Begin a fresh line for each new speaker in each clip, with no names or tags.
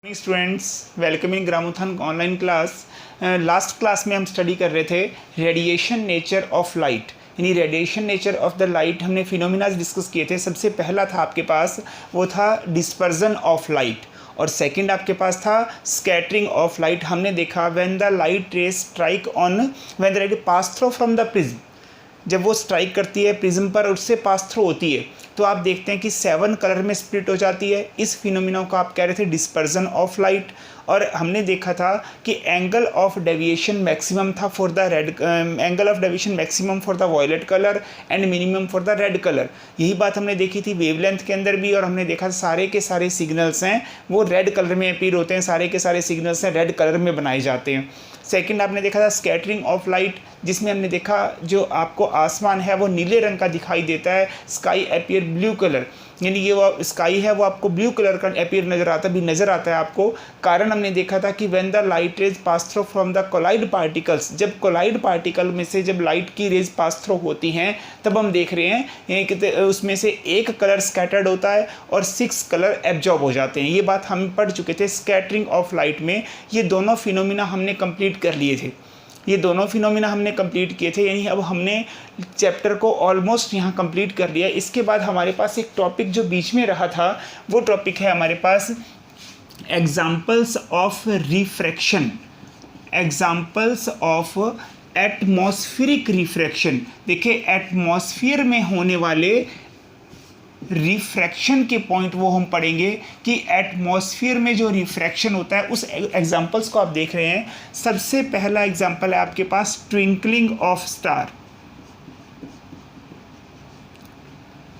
Morning students, welcome in Gramothan online class. Last class में हम study कर रहे थे रेडिएशन नेचर ऑफ लाइट, यानी radiation nature of the light. हमने फिनोमिनाज डिस्कस किए थे। सबसे पहला था आपके पास वो था डिस्पर्जन ऑफ लाइट, और सेकंड आपके पास था स्कैटरिंग ऑफ लाइट। हमने देखा when the light rays strike on when the light pass through from the prism, जब वो स्ट्राइक करती है प्रिज्म पर, उससे पास थ्रू होती है तो आप देखते हैं कि 7 कलर में स्प्लिट हो जाती है। इस फिनोमिना को आप कह रहे थे डिस्पर्जन ऑफ लाइट। और हमने देखा था कि एंगल ऑफ डेविएशन मैक्सिमम था for the red, angle of deviation maximum for the violet colour and minimum for the red colour. यही बात हमने देखी थी वेवलेंथ के अंदर भी, और हमने देखा सारे के सारे सिग्नल्स हैं वो रेड कलर में अपीयर होते हैं, सारे के सारे सिग्नल्स हैं रेड कलर में बनाए जाते हैं। सेकंड आपने देखा था स्कैटरिंग ऑफ लाइट, जिसमें हमने देखा जो आपको आसमान है वो नीले रंग का दिखाई देता है, स्काई अपीयर ब्लू कलर, यानी ये वो स्काई है वो आपको ब्लू कलर का अपीयर नज़र आता है आपको। कारण हमने देखा था कि when the light rays pass through from the colloid particles, जब कोलाइड पार्टिकल में से जब लाइट की रेज पास थ्रू होती हैं तब हम देख रहे हैं कि उसमें से एक कलर स्कैटर्ड होता है और 6 कलर एब्जॉर्ब हो जाते हैं। ये बात हम पढ़ चुके थे स्कैटरिंग ऑफ लाइट में। ये दोनों फिनोमिना हमने कंप्लीट कर लिए थे, ये दोनों फिनोमिना हमने कंप्लीट किए थे, यानी अब हमने चैप्टर को ऑलमोस्ट यहाँ कंप्लीट कर लिया। इसके बाद हमारे पास एक टॉपिक जो बीच में रहा था वो टॉपिक है हमारे पास examples of refraction, examples of atmospheric refraction. देखिए एटमॉस्फेयर में होने वाले रिफ्रैक्शन के पॉइंट वो हम पढ़ेंगे कि एटमॉस्फेयर में जो रिफ्रैक्शन होता है उस एग्जांपल्स को आप देख रहे हैं। सबसे पहला एग्जांपल है आपके पास twinkling of star,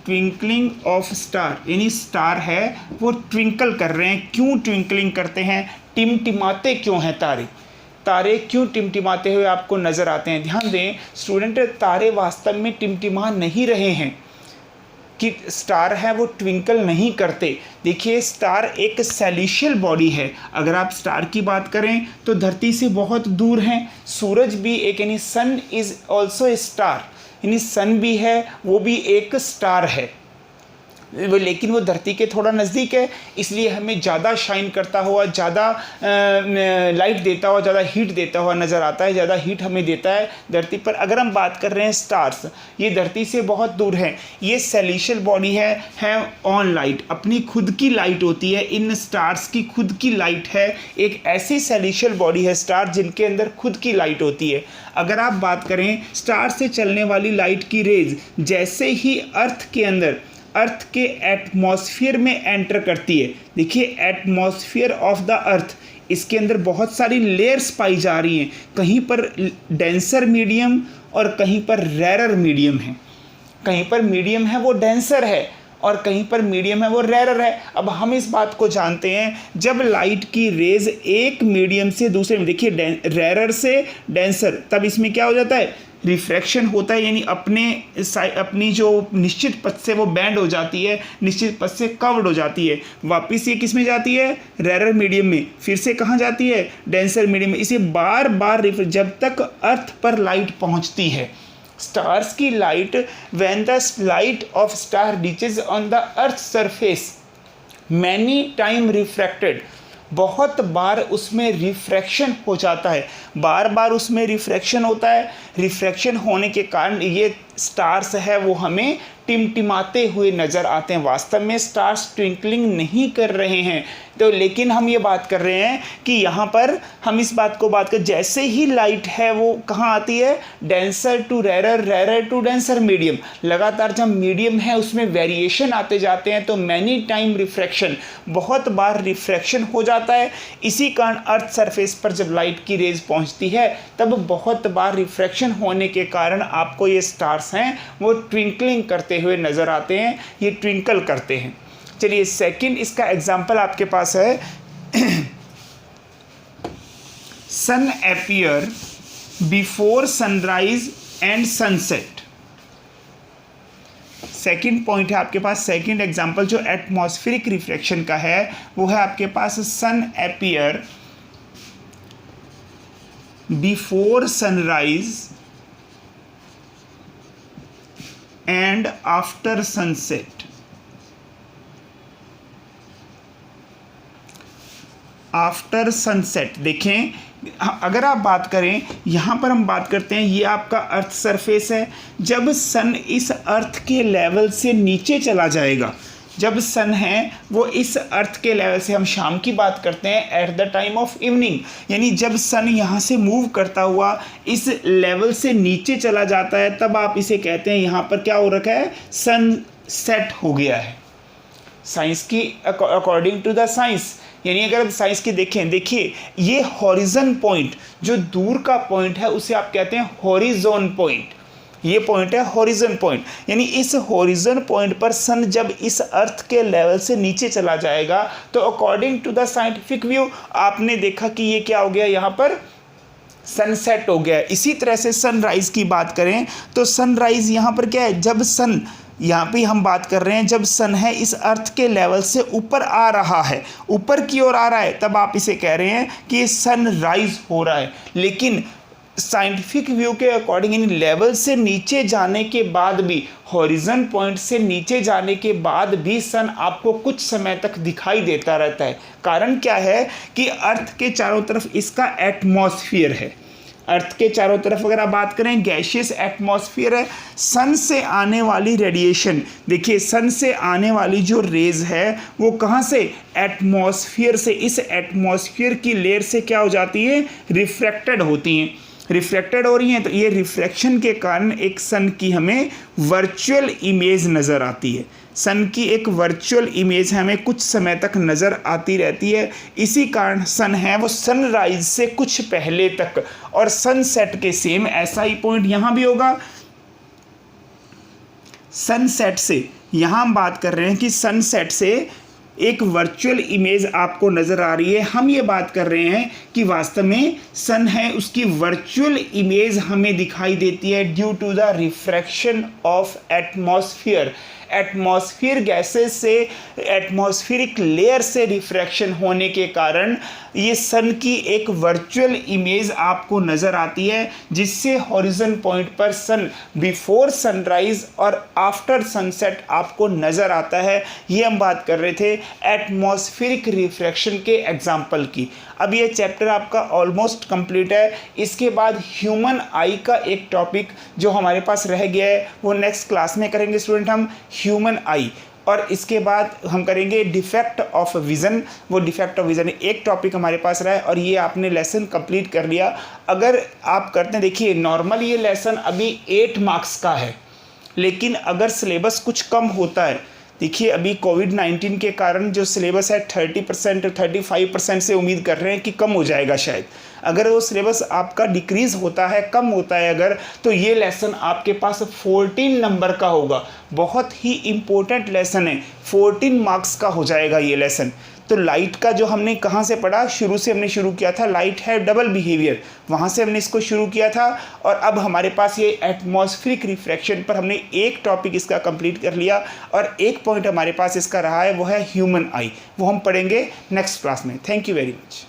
twinkling of star, यानी स्टार है वो ट्विंकल कर रहे हैं। क्यों ट्विंकलिंग करते हैं, टिमटिमाते क्यों हैं तारे, तारे क्यों टिमटिमाते हुए आपको नजर आते हैं। ध्यान दें स्टूडेंट, तारे वास्तव में टिमटिमा नहीं रहे हैं कि स्टार है वो ट्विंकल नहीं करते। देखिए स्टार एक सेलेशियल बॉडी है। अगर आप स्टार की बात करें तो धरती से बहुत दूर हैं। सूरज भी एक, यानी सन इज ऑल्सो ए स्टार, यानी सन भी है वो भी एक स्टार है, लेकिन वो धरती के थोड़ा नज़दीक है, इसलिए हमें ज़्यादा शाइन करता हुआ, ज़्यादा लाइट देता हुआ, ज़्यादा हीट देता हुआ नज़र आता है, ज़्यादा हीट हमें देता है धरती पर। अगर हम बात कर रहे हैं स्टार्स, ये धरती से बहुत दूर हैं, ये सेलेशियल बॉडी है ऑन लाइट, अपनी खुद की लाइट होती है। इन स्टार्स की खुद की लाइट है, एक ऐसी सेलेशियल बॉडी है स्टार जिनके अंदर खुद की लाइट होती है। अगर आप बात करें स्टार से चलने वाली लाइट की रेज जैसे ही अर्थ के एटमॉस्फेयर में एंटर करती है, देखिए एटमॉस्फेयर ऑफ द अर्थ, इसके अंदर बहुत सारी लेयर्स पाई जा रही हैं। कहीं पर डेंसर मीडियम और कहीं पर रेरर मीडियम है, कहीं पर मीडियम है वो डेंसर है और कहीं पर मीडियम है वो रेरर है। अब हम इस बात को जानते हैं, जब लाइट की रेज एक मीडियम से दूसरे में, देखिए रेरर से डेंसर, तब इसमें क्या हो जाता है, रिफ्रैक्शन होता है, यानी अपनी जो निश्चित पथ से वो बैंड हो जाती है, निश्चित पथ से कवर्ड हो जाती है। वापस ये किस में जाती है, रेरर मीडियम में, फिर से कहाँ जाती है, डेंसर मीडियम में। इसे बार बार जब तक अर्थ पर लाइट पहुँचती है, स्टार्स की light, when the light of star reaches on the earth surface many time refracted, बहुत बार उसमें रिफ्रैक्शन हो जाता है, बार बार उसमें रिफ्रैक्शन होता है। रिफ्रैक्शन होने के कारण ये स्टार्स है वो हमें टिमटिमाते हुए नज़र आते हैं। वास्तव में स्टार्स ट्विंकलिंग नहीं कर रहे हैं, तो लेकिन हम ये बात कर रहे हैं कि यहाँ पर हम इस बात को बात कर, जैसे ही लाइट है वो कहाँ आती है, denser to rarer, rarer to denser medium, लगातार जब मीडियम है उसमें वेरिएशन आते जाते हैं, तो मैनी टाइम रिफ्रैक्शन, बहुत बार रिफ्रैक्शन हो जाता है। इसी कारण अर्थ सरफेस पर जब लाइट की रेज पहुँचती है तब बहुत बार रिफ्रैक्शन होने के कारण आपको ये स्टार्स हैं वो ट्विंकलिंग करते हुए नज़र आते हैं, ये ट्विंकल करते हैं। चलिए सेकंड इसका एग्जांपल आपके पास है sun appear before sunrise and sunset. Second point है आपके पास, सेकंड एग्जांपल जो एटमॉस्फेरिक रिफ्रैक्शन का है वो है आपके पास sun appear before sunrise and after sunset. After sunset. देखें, अगर आप बात करें, यहाँ पर हम बात करते हैं, ये आपका अर्थ सरफेस है। जब सन इस अर्थ के लेवल से नीचे चला जाएगा, जब सन है वो इस अर्थ के लेवल से, हम शाम की बात करते हैं at the time of evening, यानी जब सन यहाँ से मूव करता हुआ इस लेवल से नीचे चला जाता है, तब आप इसे कहते हैं, यहाँ पर क्या हो रखा है, सन सेट हो गया है। साइंस की अकॉर्डिंग टू द साइंस, यानी अगर आप साइंस की देखिए ये हॉरिजन पॉइंट, जो दूर का पॉइंट है उसे आप कहते हैं हॉरिजॉन पॉइंट। ये पॉइंट है हॉरिजन पॉइंट, यानी इस हॉरिजन पॉइंट पर सन जब इस अर्थ के लेवल से नीचे चला जाएगा तो according to the scientific view आपने देखा कि ये क्या हो गया, यहाँ पर सनसेट हो गया। इसी तरह से सनराइज की बात करें तो सनराइज यहाँ पर क्या है, जब सन, यहाँ पे हम बात कर रहे हैं जब सन है इस अर्थ के लेवल से ऊपर आ रहा है, ऊपर की ओर आ रहा है, तब आप इसे कह रहे हैं कि सनराइज हो रहा है। लेकिन साइंटिफिक व्यू के अकॉर्डिंग इन लेवल से नीचे जाने के बाद भी, हॉरिजन पॉइंट से नीचे जाने के बाद भी सन आपको कुछ समय तक दिखाई देता रहता है। कारण क्या है कि अर्थ के चारों तरफ इसका एटमॉस्फेयर है। अर्थ के चारों तरफ अगर आप बात करें गैशियस एटमॉस्फेयर है। सन से आने वाली रेडिएशन, देखिए सन से आने वाली जो रेज है वो कहाँ से, एटमॉस्फेयर से, इस एटमॉस्फेयर की लेयर से क्या हो जाती है, रिफ्रैक्टेड होती हैं, रिफ्रैक्टेड हो रही हैं। तो ये रिफ्रैक्शन के कारण एक सन की हमें वर्चुअल इमेज नज़र आती है। सन की एक वर्चुअल इमेज हमें कुछ समय तक नज़र आती रहती है। इसी कारण सन है वो सनराइज से कुछ पहले तक, और सनसेट के सेम ऐसा ही पॉइंट यहाँ भी होगा। सनसेट से यहाँ हम बात कर रहे हैं कि सनसेट से एक वर्चुअल इमेज आपको नज़र आ रही है। हम ये बात कर रहे हैं कि वास्तव में सन है उसकी वर्चुअल इमेज हमें दिखाई देती है due to the refraction of atmosphere. Atmosphere gases से, एटमॉस्फेरिक लेयर से रिफ्रैक्शन होने के कारण ये सन की एक वर्चुअल इमेज आपको नज़र आती है, जिससे हॉरिजन पॉइंट पर सन बिफोर सनराइज और आफ्टर सनसेट आपको नज़र आता है। ये हम बात कर रहे थे एटमॉस्फेरिक रिफ्रैक्शन के एग्जाम्पल की। अब ये चैप्टर आपका ऑलमोस्ट कंप्लीट है। इसके बाद ह्यूमन आई का एक टॉपिक जो हमारे पास रह गया है वो नेक्स्ट क्लास में करेंगे स्टूडेंट हम, ह्यूमन आई। और इसके बाद हम करेंगे डिफेक्ट ऑफ विज़न। वो डिफेक्ट ऑफ विज़न एक टॉपिक हमारे पास रहा है और ये आपने लेसन कंप्लीट कर लिया अगर आप करते हैं। देखिए नॉर्मल ये लेसन अभी 8 मार्क्स का है, लेकिन अगर सिलेबस कुछ कम होता है, देखिए अभी कोविड-19 के कारण जो सिलेबस है 30% 35% से उम्मीद कर रहे हैं कि कम हो जाएगा शायद। अगर वो सिलेबस आपका डिक्रीज़ होता है, कम होता है अगर, तो ये लेसन आपके पास 14 नंबर का होगा। बहुत ही इम्पोर्टेंट लेसन है, 14 मार्क्स का हो जाएगा ये लेसन। तो लाइट का जो हमने कहाँ से पढ़ा, शुरू से हमने शुरू किया था, लाइट है डबल बिहेवियर, वहाँ से हमने इसको शुरू किया था। और अब हमारे पास ये एटमॉस्फेरिक रिफ्रैक्शन पर हमने एक टॉपिक इसका कंप्लीट कर लिया और एक पॉइंट हमारे पास इसका रहा है वो है ह्यूमन आई। वो हम पढ़ेंगे नेक्स्ट क्लास में। Thank you very much.